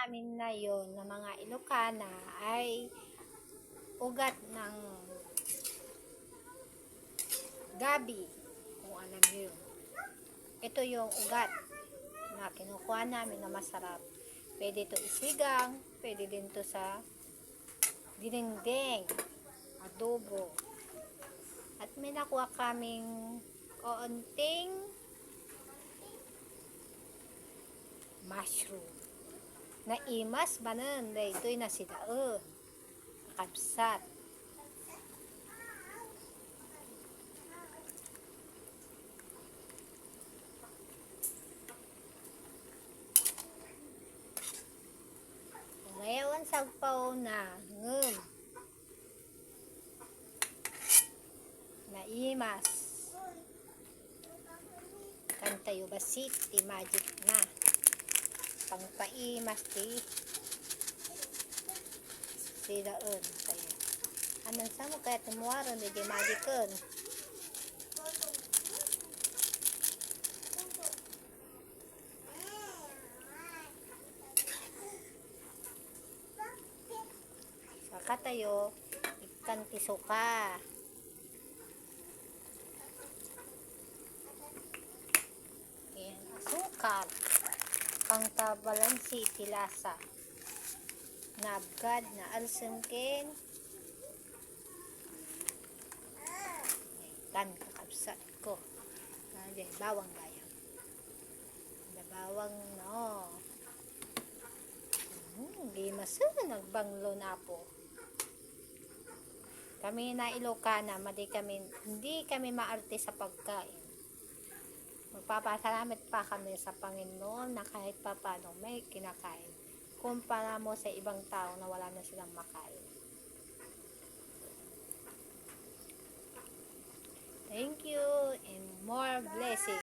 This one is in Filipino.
namin na yon na mga Ilocana ay ugat ng gabi, kung alam niyo yun. Ito yung ugat na kinukuha namin na masarap. Pwede ito isigang, pwede din to sa dinengdeng, adobo. At may nakuha kaming kaunting mushroom. Naimas ba nun? Ito'y nasidaon. Nakabsat. Ngayon sagpaw na ngum. Naimas. Kantayo basit, ti magic na. Pangpaimas ti sidaon tayo. Anong samo kaya tumuwaron di magicon. Saka tayo ikan ti suka. Ayan, asukal. Pangtabalansi ti lasa. Nabgad na alsengken. Kan kakabsat ko. Bawang gayang. Bawang no. Di maso nagbanglo na po. Kami na Ilocana, hindi kami maarte sa pagkain. Magpapasalamat pa kami sa Panginoon na kahit pa paano may kinakain. Kumpara mo sa ibang tao na wala na silang makain. Thank you and more blessings.